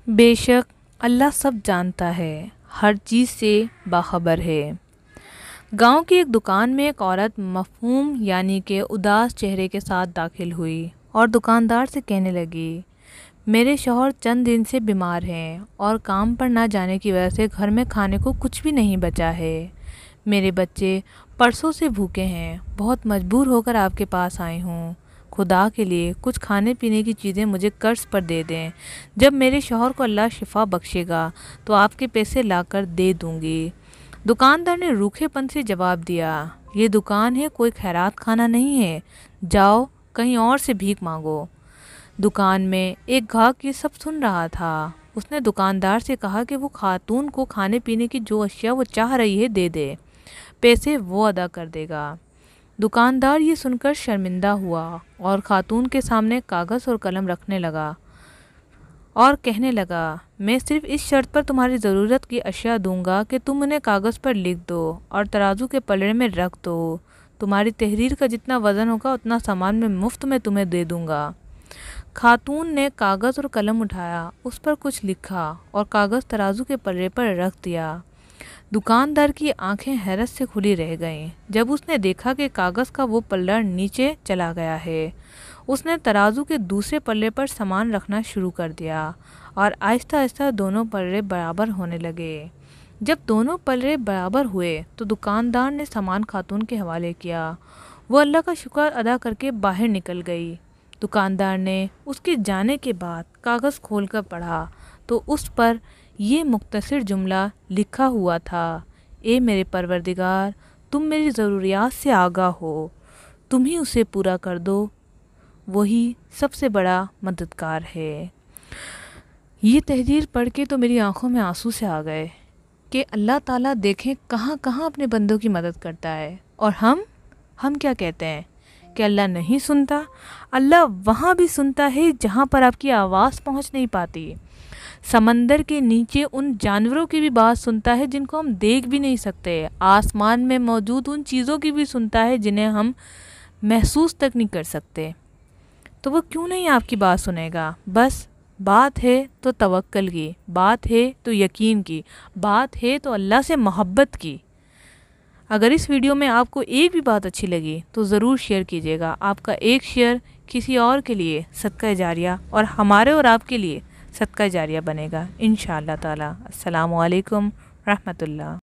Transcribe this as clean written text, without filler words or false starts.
बेशक अल्लाह सब जानता है, हर चीज़ से बाखबर है। गांव की एक दुकान में एक औरत मफहूम यानी कि उदास चेहरे के साथ दाखिल हुई और दुकानदार से कहने लगी, मेरे शौहर चंद दिन से बीमार हैं और काम पर ना जाने की वजह से घर में खाने को कुछ भी नहीं बचा है। मेरे बच्चे परसों से भूखे हैं, बहुत मजबूर होकर आपके पास आई हूँ। खुदा के लिए कुछ खाने पीने की चीज़ें मुझे कर्ज पर दे दें। जब मेरे शौहर को अल्लाह शिफा बख्शेगा तो आपके पैसे लाकर दे दूँगी। दुकानदार ने रूखेपन से जवाब दिया, ये दुकान है, कोई खैरात खाना नहीं है, जाओ कहीं और से भीख मांगो। दुकान में एक ग्राहक ये सब सुन रहा था। उसने दुकानदार से कहा कि वो खातून को खाने पीने की जो अशिया वो चाह रही है दे दे, पैसे वो अदा कर देगा। दुकानदार ये सुनकर शर्मिंदा हुआ और खातून के सामने कागज़ और कलम रखने लगा और कहने लगा, मैं सिर्फ इस शर्त पर तुम्हारी ज़रूरत की अशिया दूंगा कि तुम उन्हें कागज़ पर लिख दो और तराजू के पलड़े में रख दो। तुम्हारी तहरीर का जितना वज़न होगा उतना सामान मैं मुफ्त में तुम्हें दे दूंगा। खातून ने कागज़ और कलम उठाया, उस पर कुछ लिखा और कागज़ तराजू के पलड़े पर रख दिया। दुकानदार की आंखें हैरत से खुली रह गईं जब उसने देखा कि कागज़ का वो पल्ला नीचे चला गया है। उसने तराजू के दूसरे पल्ले पर सामान रखना शुरू कर दिया और आहिस्ता आहिस्ता दोनों पल्ले बराबर होने लगे। जब दोनों पल्ले बराबर हुए तो दुकानदार ने सामान खातून के हवाले किया। वो अल्लाह का शुक्र अदा करके बाहर निकल गई। दुकानदार ने उसके जाने के बाद कागज़ खोलकर पढ़ा तो उस पर ये मुख्तसर जुमला लिखा हुआ था, ए मेरे परवरदिगार, तुम मेरी ज़रूरियात से आगाह हो, तुम ही उसे पूरा कर दो, वही सबसे बड़ा मददगार है। ये तहरीर पढ़ के तो मेरी आंखों में आंसू से आ गए कि अल्लाह ताला देखें कहाँ कहाँ अपने बंदों की मदद करता है। और हम क्या कहते हैं कि अल्लाह नहीं सुनता। अल्लाह वहाँ भी सुनता है जहाँ पर आपकी आवाज़ पहुँच नहीं पाती। समंदर के नीचे उन जानवरों की भी बात सुनता है जिनको हम देख भी नहीं सकते। आसमान में मौजूद उन चीज़ों की भी सुनता है जिन्हें हम महसूस तक नहीं कर सकते। तो वो क्यों नहीं आपकी बात सुनेगा। बस बात है तो तवक्कल की, बात है तो यकीन की, बात है तो अल्लाह से मोहब्बत की। अगर इस वीडियो में आपको एक भी बात अच्छी लगी तो ज़रूर शेयर कीजिएगा। आपका एक शेयर किसी और के लिए सदका जारिया और हमारे और आपके लिए सदका जारिया बनेगा इंशाअल्लाह ताला। अस्सलामु अलैकुम रहमतुल्लाह।